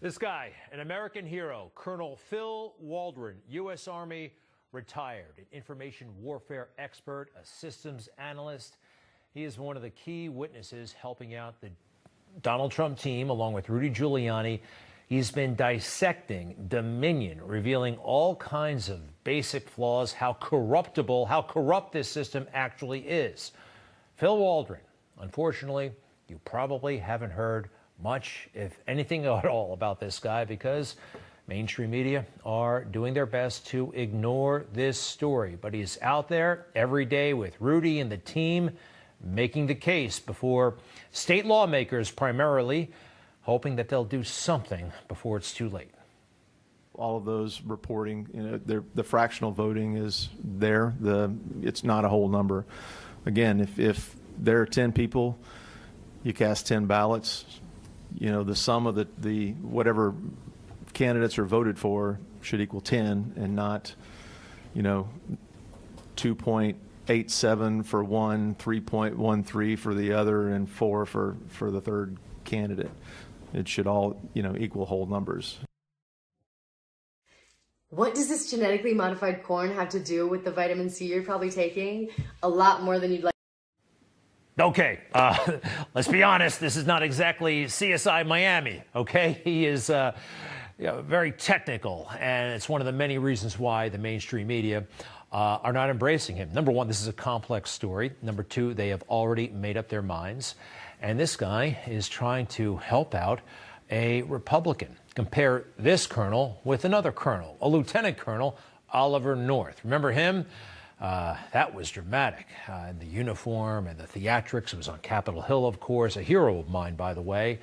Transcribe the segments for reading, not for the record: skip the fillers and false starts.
This guy, an American hero, Colonel Fil Waldron, U.S. Army, retired, an information warfare expert, a systems analyst. He is one of the key witnesses helping out the Donald Trump team, along with Rudy Giuliani. He's been dissecting Dominion, revealing all kinds of basic flaws, how corrupt this system actually is. Fil Waldron, unfortunately, you probably haven't heard much, if anything at all, about this guy because mainstream media are doing their best to ignore this story. But he's out there every day with Rudy and the team making the case before state lawmakers primarily, hoping that they'll do something before it's too late. All of those reporting, the fractional voting is there. It's not a whole number. Again, if there are 10 people, you cast 10 ballots. The sum of the whatever candidates are voted for should equal 10 and not, 2.87 for one, 3.13 for the other, and 4 for the third candidate. It should all, equal whole numbers. What does this genetically modified corn have to do with the vitamin C you're probably taking? A lot more than you'd like. Okay, let's be honest, this is not exactly CSI Miami, okay? He is very technical, and it's one of the many reasons why the mainstream media are not embracing him. Number one, this is a complex story. Number two, they have already made up their minds, and this guy is trying to help out a Republican. Compare this colonel with another colonel, a lieutenant colonel, Oliver North. Remember him? That was dramatic. The uniform and the theatrics. It was on Capitol Hill, of course, a hero of mine, by the way.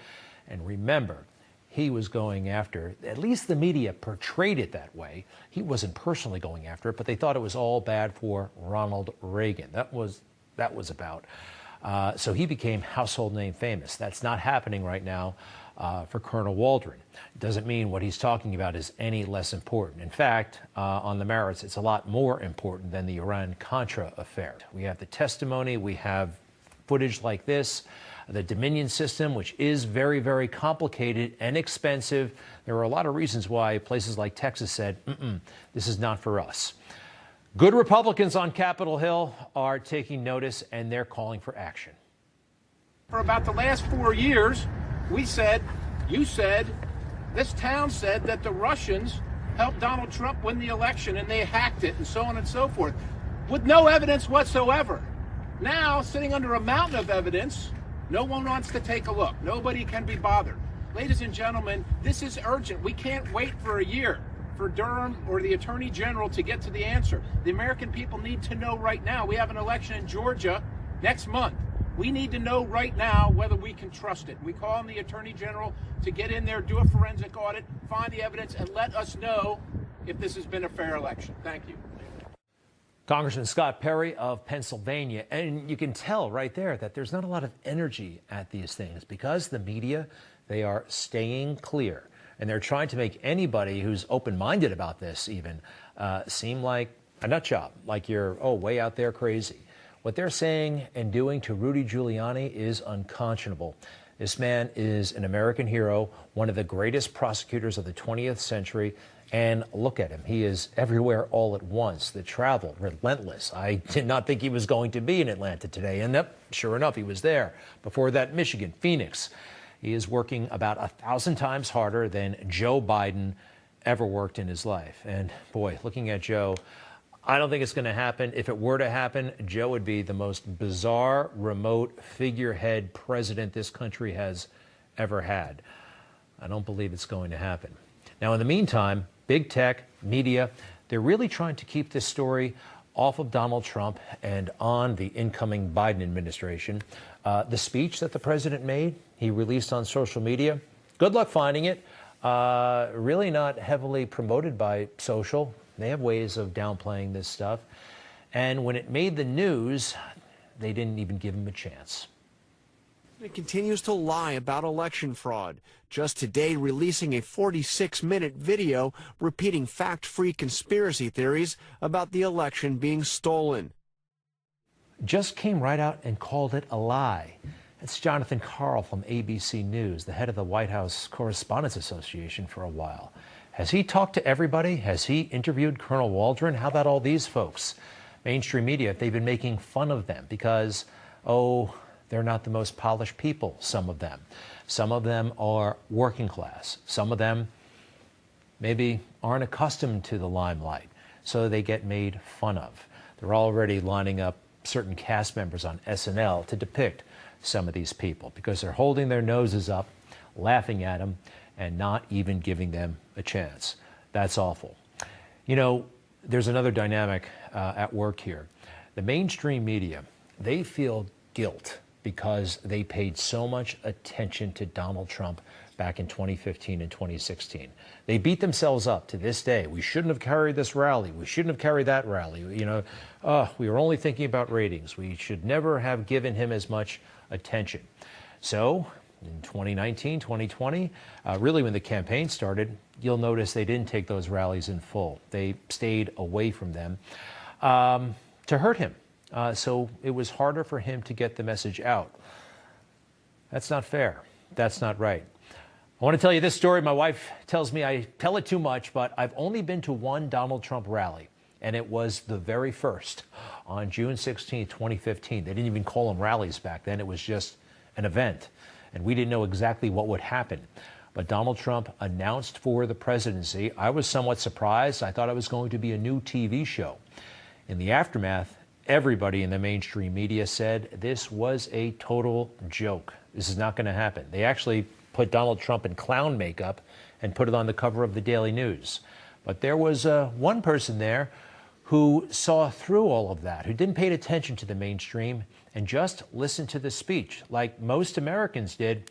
And remember, he was going after, at least the media portrayed it that way. He wasn't personally going after it, but they thought it was all bad for Ronald Reagan. That was about. So he became household name famous. That's not happening right now for Colonel Waldron. Doesn't mean what he's talking about is any less important. In fact, on the merits, it's a lot more important than the Iran-Contra affair. We have the testimony, we have footage like this, the Dominion system, which is very, very complicated and expensive. There are a lot of reasons why places like Texas said, this is not for us. Good Republicans on Capitol Hill are taking notice, and they're calling for action. For about the last 4 years, we said, you said, this town said that the Russians helped Donald Trump win the election and they hacked it and so on and so forth, with no evidence whatsoever. Now, sitting under a mountain of evidence, no one wants to take a look. Nobody can be bothered. Ladies and gentlemen, this is urgent. We can't wait for a year for Durham or the Attorney General to get to the answer. The American people need to know right now. We have an election in Georgia next month. We need to know right now whether we can trust it. We call on the Attorney General to get in there, do a forensic audit, find the evidence, and let us know if this has been a fair election. Thank you. Congressman Scott Perry of Pennsylvania. And you can tell right there that there's not a lot of energy at these things because the media, they are staying clear. And they're trying to make anybody who's open-minded about this even seem like a nut job, like you're, way out there crazy. What they're saying and doing to Rudy Giuliani is unconscionable. This man is an American hero, one of the greatest prosecutors of the 20th century. And look at him. He is everywhere all at once. The travel, relentless. I did not think he was going to be in Atlanta today. And sure enough, he was there. Before that, Michigan, Phoenix. He is working about 1,000 times harder than Joe Biden ever worked in his life. And boy, looking at Joe, I don't think it's going to happen. If it were to happen, Joe would be the most bizarre, remote figurehead president this country has ever had. I don't believe it's going to happen. Now, in the meantime, big tech, media, they're really trying to keep this story off of Donald Trump and on the incoming Biden administration. The speech that the president made, he released on social media. Good luck finding it. Really not heavily promoted by social. They have ways of downplaying this stuff. And when it made the news, they didn't even give him a chance. It continues to lie about election fraud. Just today releasing a 46-minute video repeating fact-free conspiracy theories about the election being stolen. Just came right out and called it a lie. It's Jonathan Karl from ABC News, the head of the White House Correspondents Association for a while. Has he talked to everybody? Has he interviewed Colonel Waldron? How about all these folks? Mainstream media, they've been making fun of them because, oh, they're not the most polished people, some of them. Some of them are working class. Some of them maybe aren't accustomed to the limelight, so they get made fun of. They're already lining up certain cast members on SNL to depict some of these people because they're holding their noses up, laughing at them, and not even giving them a chance. That's awful. You know, there's another dynamic at work here. The mainstream media, they feel guilt because they paid so much attention to Donald Trump back in 2015 and 2016. They beat themselves up to this day. We shouldn't have carried this rally. We shouldn't have carried that rally. You know, we were only thinking about ratings. We should never have given him as much attention. So in 2019, 2020, really when the campaign started, you'll notice they didn't take those rallies in full. They stayed away from them to hurt him. So it was harder for him to get the message out. That's not fair. That's not right. I want to tell you this story. My wife tells me I tell it too much, but I've only been to one Donald Trump rally, and it was the very first on June 16, 2015. They didn't even call them rallies back then. It was just an event, and we didn't know exactly what would happen. But Donald Trump announced for the presidency. I was somewhat surprised. I thought it was going to be a new TV show. In the aftermath, everybody in the mainstream media said this was a total joke. This is not going to happen. They actually put Donald Trump in clown makeup and put it on the cover of the Daily News. But there was one person there who saw through all of that, who didn't pay attention to the mainstream and just listened to the speech like most Americans did.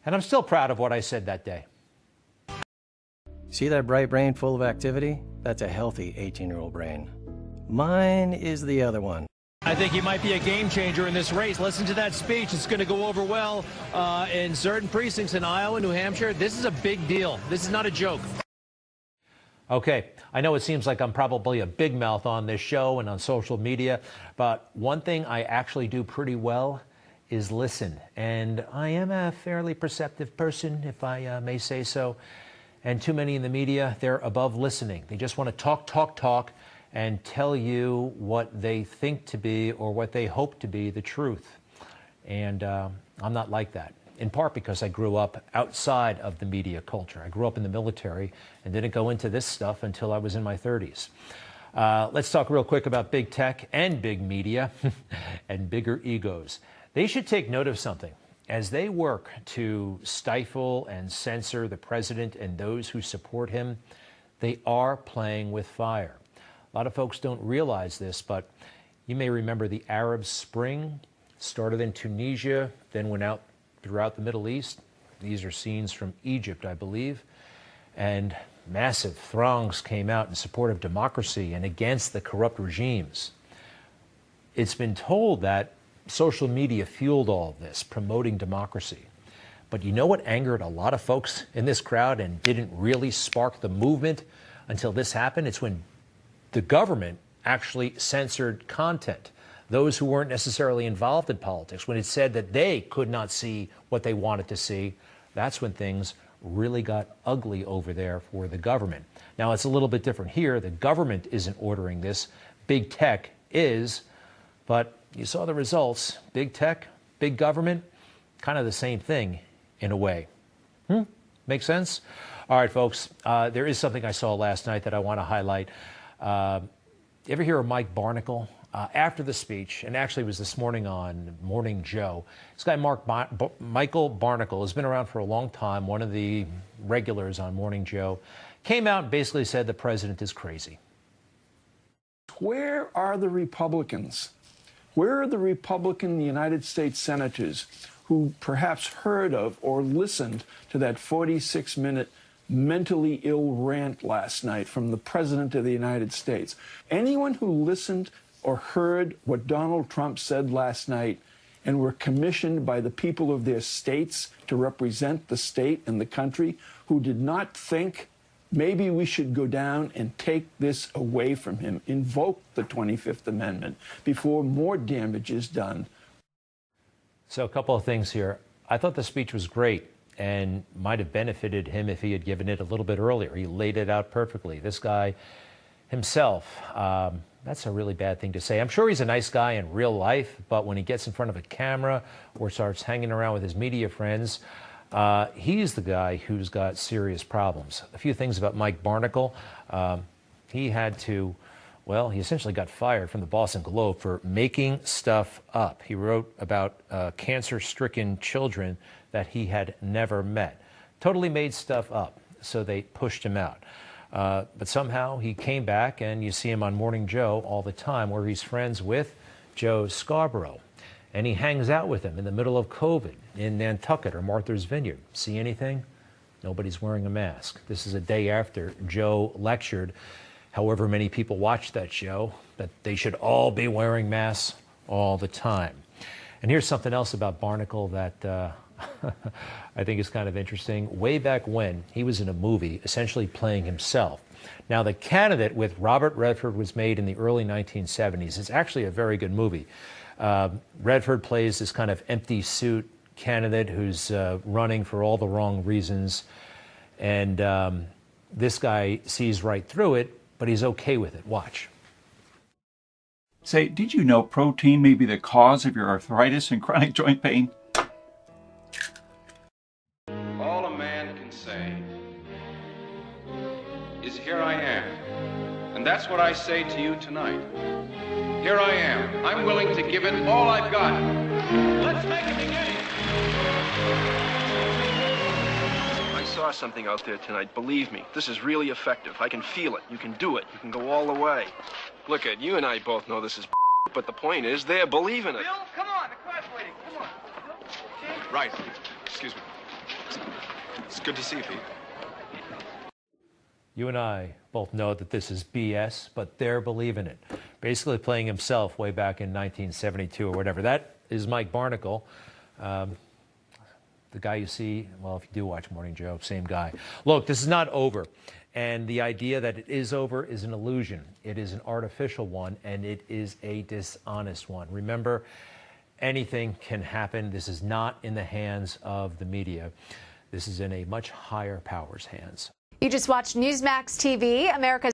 And I'm still proud of what I said that day. See that bright brain full of activity? That's a healthy 18-year-old brain. Mine is the other one. I think he might be a game changer in this race. Listen to that speech. It's going to go over well in certain precincts in Iowa, New Hampshire. This is a big deal. This is not a joke. Okay, I know it seems like I'm probably a big mouth on this show and on social media, but one thing I actually do pretty well is listen. And I am a fairly perceptive person, if I may say so. And too many in the media, they're above listening. They just want to talk, and tell you what they think to be or what they hope to be the truth. And I'm not like that, in part because I grew up outside of the media culture. I grew up in the military and didn't go into this stuff until I was in my 30s. Let's talk real quick about big tech and big media and bigger egos. They should take note of something. As they work to stifle and censor the president and those who support him, they are playing with fire. A lot of folks don't realize this, but you may remember the Arab Spring started in Tunisia, then went out throughout the Middle East. These are scenes from Egypt, I believe. And massive throngs came out in support of democracy and against the corrupt regimes. It's been told that social media fueled all of this, promoting democracy. But you know what angered a lot of folks in this crowd and didn't really spark the movement until this happened? It's when the government actually censored content. Those who weren't necessarily involved in politics, when it said that they could not see what they wanted to see, that's when things really got ugly over there for the government. Now, it's a little bit different here. The government isn't ordering this. Big tech is, but you saw the results. Big tech, big government, kind of the same thing in a way. Make sense? All right, folks, there is something I saw last night that I want to highlight. You ever hear of Mike Barnicle? After the speech, and actually it was this morning on Morning Joe, this guy Michael Barnicle has been around for a long time, one of the regulars on Morning Joe, came out and basically said the president is crazy. Where are the Republicans? Where are the Republican United States senators who perhaps heard of or listened to that 46-minute mentally ill rant last night from the President of the United States? Anyone who listened or heard what Donald Trump said last night and were commissioned by the people of their states to represent the state and the country, who did not think maybe we should go down and take this away from him, invoke the 25th Amendment before more damage is done. So a couple of things here. I thought the speech was great and might have benefited him if he had given it a little bit earlier. He laid it out perfectly. This guy himself, that's a really bad thing to say. I'm sure he's a nice guy in real life, but when he gets in front of a camera or starts hanging around with his media friends, he's the guy who's got serious problems. A few things about Mike Barnicle. He had to, well, he essentially got fired from the Boston Globe for making stuff up. He wrote about cancer-stricken children that he had never met. Totally made stuff up, so they pushed him out. But somehow he came back, and you see him on Morning Joe all the time, where he's friends with Joe Scarborough. And he hangs out with him in the middle of COVID in Nantucket or Martha's Vineyard. See anything? Nobody's wearing a mask. This is a day after Joe lectured however many people watched that show, that they should all be wearing masks all the time. And here's something else about Barnicle that I think is kind of interesting. Way back when, he was in a movie essentially playing himself. Now, The Candidate with Robert Redford was made in the early 1970s. It's actually a very good movie. Redford plays this kind of empty suit candidate who's running for all the wrong reasons. And this guy sees right through it, but he's okay with it. Watch. Say, did you know protein may be the cause of your arthritis and chronic joint pain? All a man can say is, here I am. And that's what I say to you tonight. Here I am. I'm willing to give it all I've got. Let's make a beginning. I saw something out there tonight. Believe me, this is really effective. I can feel it. You can do it. You can go all the way. Look, Ed, you and I both know this is but the point is they're believing it. Bill, come on. The crowd's waiting. Come on. Right. Excuse me. It's good to see you, Pete. You and I both know that this is BS, but they're believing it. Basically playing himself way back in 1972 or whatever. That is Mike Barnicle. The guy you see, well, if you do watch Morning Joe, same guy. Look, this is not over. And the idea that it is over is an illusion. It is an artificial one, and it is a dishonest one. Remember, anything can happen. This is not in the hands of the media. This is in a much higher power's hands. You just watched Newsmax TV, America's